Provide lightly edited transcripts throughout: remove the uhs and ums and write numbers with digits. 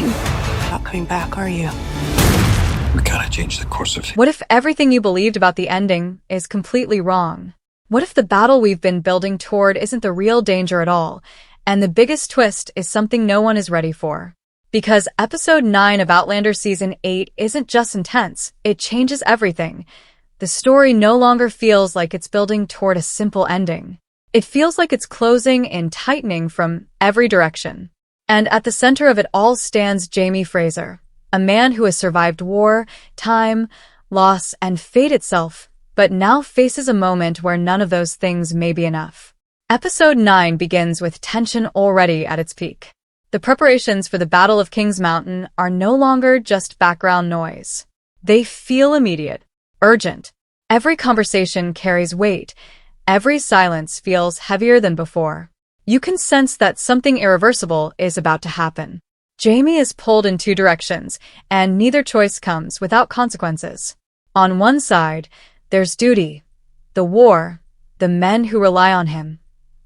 Not coming back, are you? We gotta change the course of... What if everything you believed about the ending is completely wrong? What if the battle we've been building toward isn't the real danger at all, and the biggest twist is something no one is ready for? Because Episode 9 of Outlander Season 8 isn't just intense, it changes everything. The story no longer feels like it's building toward a simple ending. It feels like it's closing and tightening from every direction. And at the center of it all stands Jaime Fraser, a man who has survived war, time, loss, and fate itself, but now faces a moment where none of those things may be enough. Episode 9 begins with tension already at its peak. The preparations for the Battle of King's Mountain are no longer just background noise. They feel immediate, urgent. Every conversation carries weight. Every silence feels heavier than before. You can sense that something irreversible is about to happen. Jaime is pulled in two directions, and neither choice comes without consequences. On one side, there's duty, the war, the men who rely on him,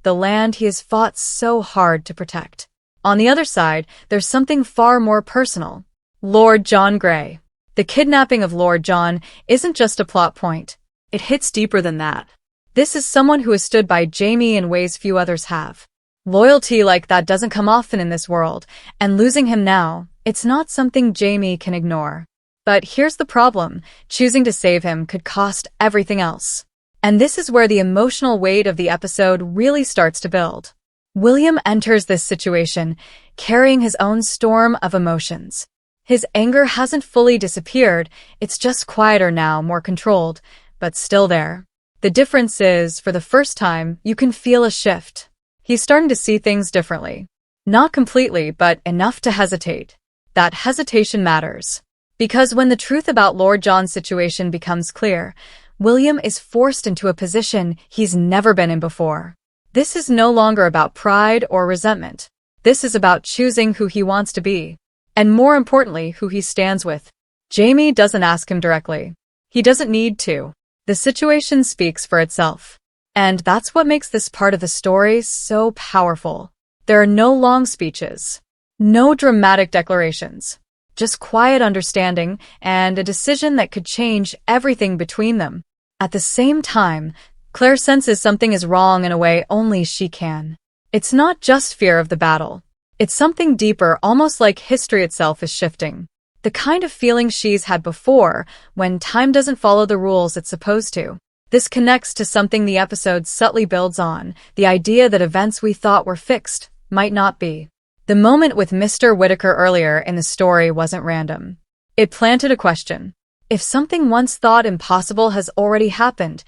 the land he has fought so hard to protect. On the other side, there's something far more personal. Lord John Grey. The kidnapping of Lord John isn't just a plot point. It hits deeper than that. This is someone who has stood by Jaime in ways few others have. Loyalty like that doesn't come often in this world, and losing him now, it's not something Jaime can ignore. But here's the problem, choosing to save him could cost everything else. And this is where the emotional weight of the episode really starts to build. William enters this situation, carrying his own storm of emotions. His anger hasn't fully disappeared, it's just quieter now, more controlled, but still there. The difference is, for the first time, you can feel a shift. He's starting to see things differently. Not completely, but enough to hesitate. That hesitation matters. Because when the truth about Lord John's situation becomes clear, William is forced into a position he's never been in before. This is no longer about pride or resentment. This is about choosing who he wants to be. And more importantly, who he stands with. Jaime doesn't ask him directly. He doesn't need to. The situation speaks for itself. And that's what makes this part of the story so powerful. There are no long speeches. No dramatic declarations. Just quiet understanding and a decision that could change everything between them. At the same time, Claire senses something is wrong in a way only she can. It's not just fear of the battle. It's something deeper, almost like history itself is shifting. The kind of feeling she's had before, when time doesn't follow the rules it's supposed to. This connects to something the episode subtly builds on, the idea that events we thought were fixed might not be. The moment with Mr. Whittaker earlier in the story wasn't random. It planted a question. If something once thought impossible has already happened,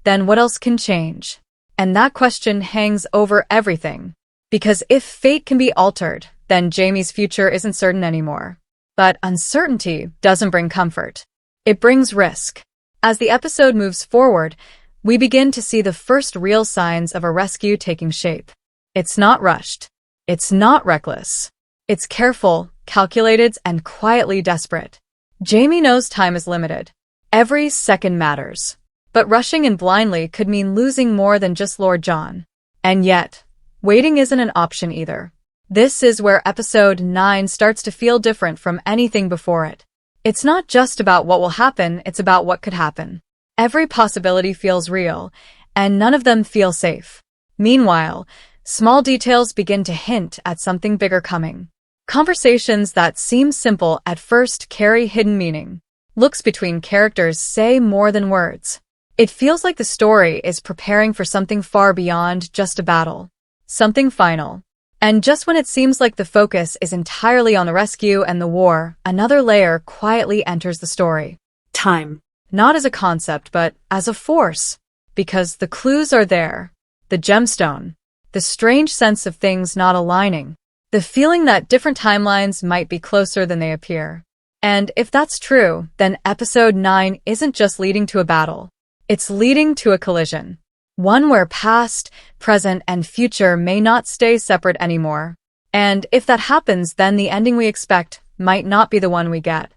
then what else can change? And that question hangs over everything. Because if fate can be altered, then Jaime's future isn't certain anymore. But uncertainty doesn't bring comfort. It brings risk. As the episode moves forward, we begin to see the first real signs of a rescue taking shape. It's not rushed. It's not reckless. It's careful, calculated, and quietly desperate. Jaime knows time is limited. Every second matters. But rushing in blindly could mean losing more than just Lord John. And yet, waiting isn't an option either. This is where Episode 9 starts to feel different from anything before it. It's not just about what will happen, it's about what could happen. Every possibility feels real, and none of them feel safe. Meanwhile, small details begin to hint at something bigger coming. Conversations that seem simple at first carry hidden meaning. Looks between characters say more than words. It feels like the story is preparing for something far beyond just a battle. Something final. And just when it seems like the focus is entirely on the rescue and the war, another layer quietly enters the story. Time. Not as a concept, but as a force. Because the clues are there. The gemstone. The strange sense of things not aligning. The feeling that different timelines might be closer than they appear. And if that's true, then Episode 9 isn't just leading to a battle. It's leading to a collision. One where past, present, and future may not stay separate anymore. And if that happens, then the ending we expect might not be the one we get.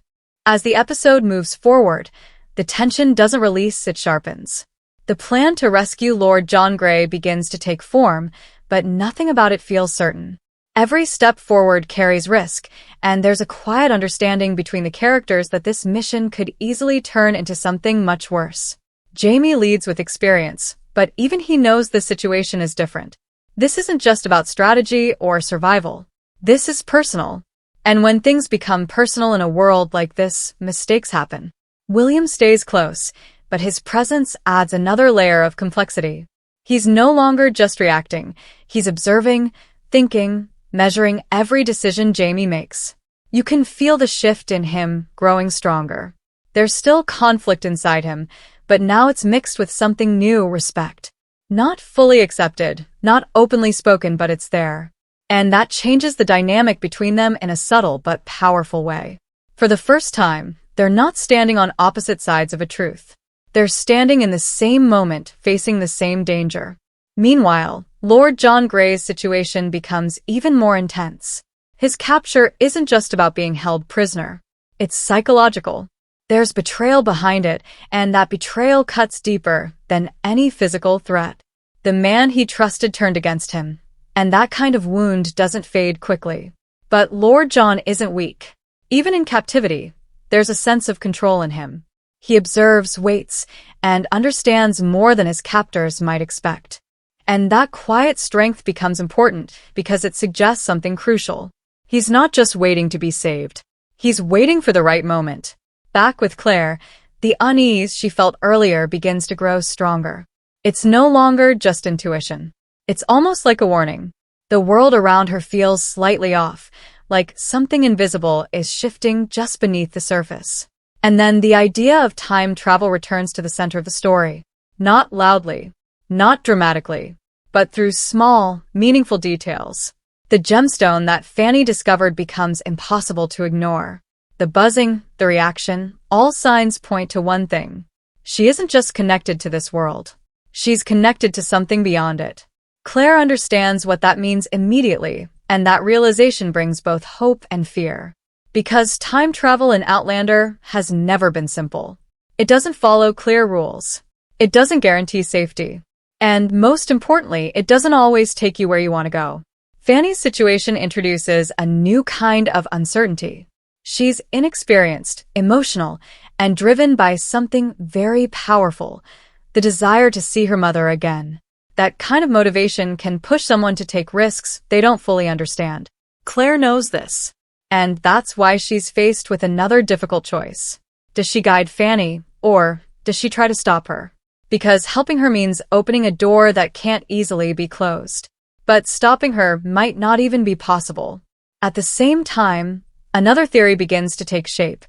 As the episode moves forward, the tension doesn't release, it sharpens. The plan to rescue Lord John Grey begins to take form, but nothing about it feels certain. Every step forward carries risk, and there's a quiet understanding between the characters that this mission could easily turn into something much worse. Jaime leads with experience, but even he knows the situation is different. This isn't just about strategy or survival. This is personal. And when things become personal in a world like this, mistakes happen. William stays close, but his presence adds another layer of complexity. He's no longer just reacting. He's observing, thinking, measuring every decision Jaime makes. You can feel the shift in him growing stronger. There's still conflict inside him, but now it's mixed with something new: respect. Not fully accepted, not openly spoken, but it's there. And that changes the dynamic between them in a subtle but powerful way. For the first time, they're not standing on opposite sides of a truth. They're standing in the same moment, facing the same danger. Meanwhile, Lord John Grey's situation becomes even more intense. His capture isn't just about being held prisoner. It's psychological. There's betrayal behind it, and that betrayal cuts deeper than any physical threat. The man he trusted turned against him, and that kind of wound doesn't fade quickly. But Lord John isn't weak. Even in captivity, there's a sense of control in him. He observes, waits, and understands more than his captors might expect. And that quiet strength becomes important because it suggests something crucial. He's not just waiting to be saved. He's waiting for the right moment. Back with Claire, the unease she felt earlier begins to grow stronger. It's no longer just intuition. It's almost like a warning. The world around her feels slightly off, like something invisible is shifting just beneath the surface. And then the idea of time travel returns to the center of the story. Not loudly, not dramatically, but through small, meaningful details. The gemstone that Fanny discovered becomes impossible to ignore. The buzzing, the reaction, all signs point to one thing. She isn't just connected to this world. She's connected to something beyond it. Claire understands what that means immediately, and that realization brings both hope and fear. Because time travel in Outlander has never been simple. It doesn't follow clear rules. It doesn't guarantee safety. And most importantly, it doesn't always take you where you want to go. Fanny's situation introduces a new kind of uncertainty. She's inexperienced, emotional, and driven by something very powerful: the desire to see her mother again. That kind of motivation can push someone to take risks they don't fully understand. Claire knows this. And that's why she's faced with another difficult choice. Does she guide Fanny, or does she try to stop her? Because helping her means opening a door that can't easily be closed. But stopping her might not even be possible. At the same time, another theory begins to take shape,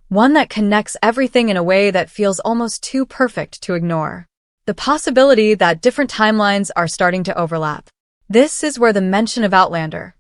one that connects everything in a way that feels almost too perfect to ignore. The possibility that different timelines are starting to overlap. This is where the mention of Outlander,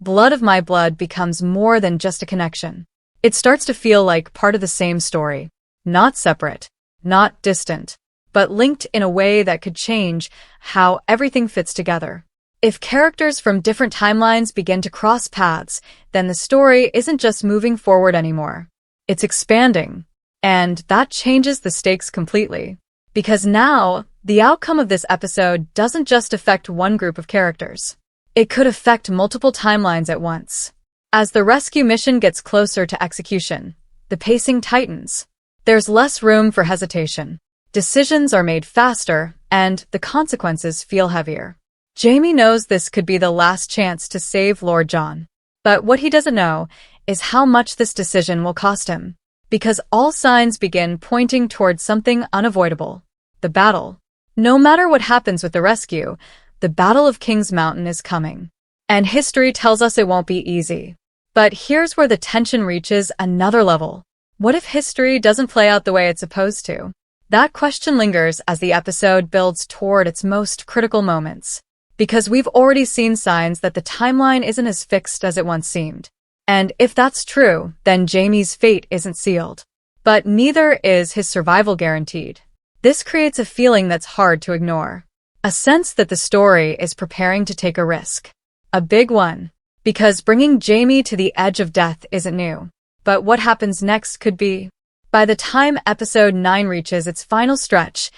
blood of my blood, becomes more than just a connection. It starts to feel like part of the same story. Not separate, not distant, but linked in a way that could change how everything fits together. If characters from different timelines begin to cross paths, then the story isn't just moving forward anymore. It's expanding. And that changes the stakes completely. Because now, the outcome of this episode doesn't just affect one group of characters. It could affect multiple timelines at once. As the rescue mission gets closer to execution, the pacing tightens. There's less room for hesitation. Decisions are made faster, and the consequences feel heavier. Jaime knows this could be the last chance to save Lord John. But what he doesn't know is how much this decision will cost him. Because all signs begin pointing towards something unavoidable. The battle. No matter what happens with the rescue, the Battle of King's Mountain is coming. And history tells us it won't be easy. But here's where the tension reaches another level. What if history doesn't play out the way it's supposed to? That question lingers as the episode builds toward its most critical moments. Because we've already seen signs that the timeline isn't as fixed as it once seemed. And if that's true, then Jaime's fate isn't sealed. But neither is his survival guaranteed. This creates a feeling that's hard to ignore. A sense that the story is preparing to take a risk. A big one. Because bringing Jaime to the edge of death isn't new. But what happens next could be. By the time episode 9 reaches its final stretch,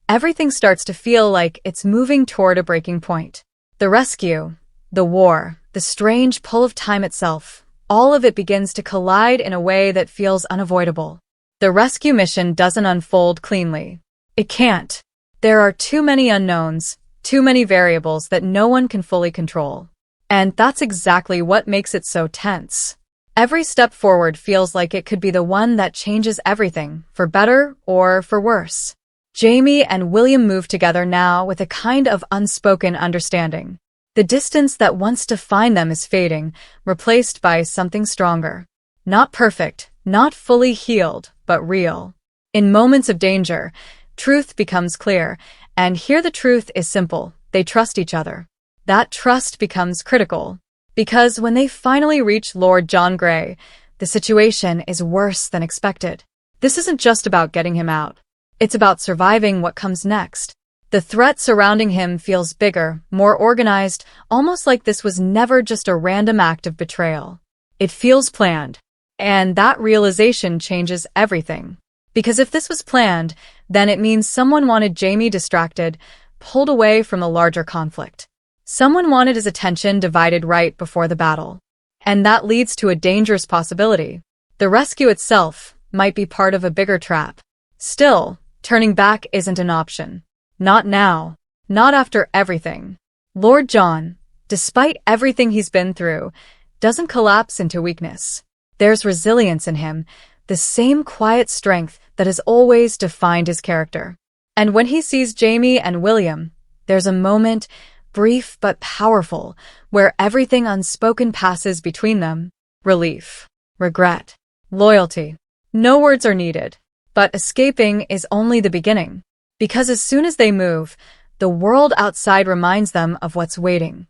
everything starts to feel like it's moving toward a breaking point. The rescue, the war, the strange pull of time itself, all of it begins to collide in a way that feels unavoidable. The rescue mission doesn't unfold cleanly. It can't. There are too many unknowns, too many variables that no one can fully control. And that's exactly what makes it so tense. Every step forward feels like it could be the one that changes everything, for better or for worse. Jaime and William move together now with a kind of unspoken understanding. The distance that once defined them is fading, replaced by something stronger. Not perfect, not fully healed, but real. In moments of danger, truth becomes clear, and here the truth is simple: they trust each other. That trust becomes critical, because when they finally reach Lord John Grey, the situation is worse than expected. This isn't just about getting him out. It's about surviving what comes next. The threat surrounding him feels bigger, more organized, almost like this was never just a random act of betrayal. It feels planned. And that realization changes everything. Because if this was planned, then it means someone wanted Jaime distracted, pulled away from the larger conflict. Someone wanted his attention divided right before the battle. And that leads to a dangerous possibility. The rescue itself might be part of a bigger trap. Still, turning back isn't an option. Not now. Not after everything. Lord John, despite everything he's been through, doesn't collapse into weakness. There's resilience in him, the same quiet strength that has always defined his character. And when he sees Jaime and William, there's a moment, brief but powerful, where everything unspoken passes between them. Relief, regret, loyalty. No words are needed. But escaping is only the beginning. Because as soon as they move, the world outside reminds them of what's waiting.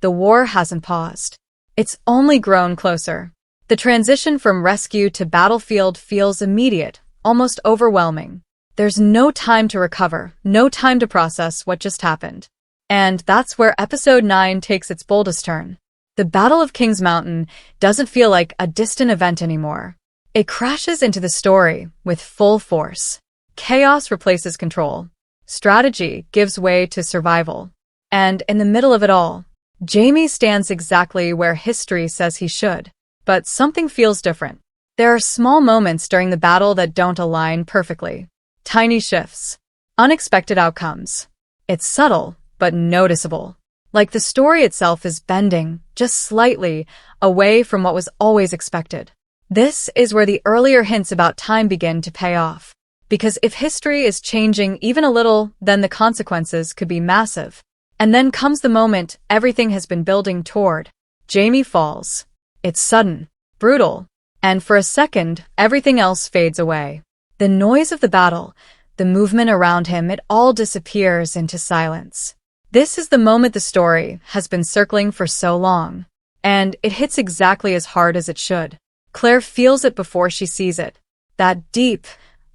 The war hasn't paused. It's only grown closer. The transition from rescue to battlefield feels immediate, almost overwhelming. There's no time to recover, no time to process what just happened. And that's where episode 9 takes its boldest turn. The Battle of King's Mountain doesn't feel like a distant event anymore. It crashes into the story with full force. Chaos replaces control. Strategy gives way to survival. And in the middle of it all, Jaime stands exactly where history says he should. But something feels different. There are small moments during the battle that don't align perfectly. Tiny shifts. Unexpected outcomes. It's subtle, but noticeable. Like the story itself is bending, just slightly, away from what was always expected. This is where the earlier hints about time begin to pay off. Because if history is changing even a little, then the consequences could be massive. And then comes the moment everything has been building toward. Jaime falls. It's sudden, brutal, and for a second, everything else fades away. The noise of the battle, the movement around him, it all disappears into silence. This is the moment the story has been circling for so long. And it hits exactly as hard as it should. Claire feels it before she sees it. That deep,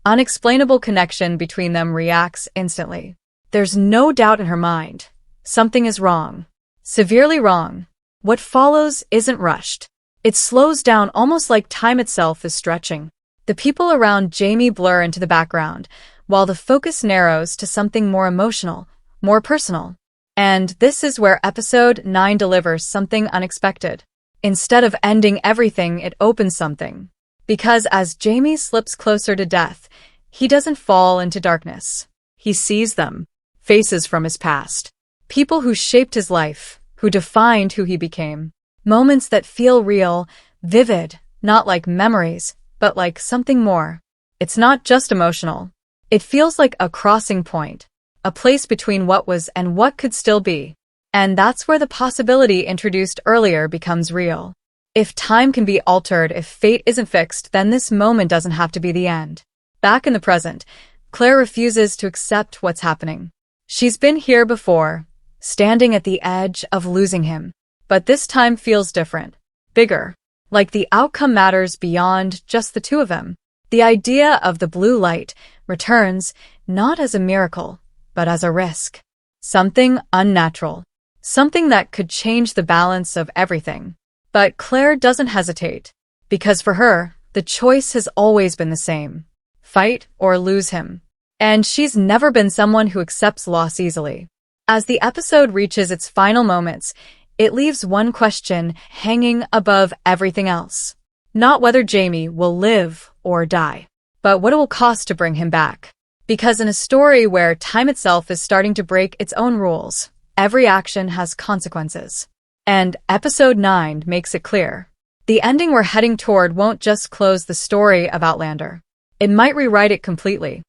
unexplainable connection between them reacts instantly. There's no doubt in her mind. Something is wrong. Severely wrong. What follows isn't rushed. It slows down almost like time itself is stretching. The people around Jaime blur into the background, while the focus narrows to something more emotional, more personal. And this is where episode 9 delivers something unexpected. Instead of ending everything, it opens something. Because as Jaime slips closer to death, he doesn't fall into darkness. He sees them, faces from his past. People who shaped his life, who defined who he became. Moments that feel real, vivid, not like memories, but like something more. It's not just emotional. It feels like a crossing point, a place between what was and what could still be. And that's where the possibility introduced earlier becomes real. If time can be altered, if fate isn't fixed, then this moment doesn't have to be the end. Back in the present, Claire refuses to accept what's happening. She's been here before, standing at the edge of losing him. But this time feels different, bigger, like the outcome matters beyond just the two of them. The idea of the blue light returns not as a miracle, but as a risk. Something unnatural. Something that could change the balance of everything. But Claire doesn't hesitate, because for her, the choice has always been the same. Fight or lose him. And she's never been someone who accepts loss easily. As the episode reaches its final moments, It leaves one question hanging above everything else. Not whether Jaime will live or die, but what it will cost to bring him back. Because in a story where time itself is starting to break its own rules, every action has consequences. And episode 9 makes it clear. The ending we're heading toward won't just close the story of Outlander. It might rewrite it completely.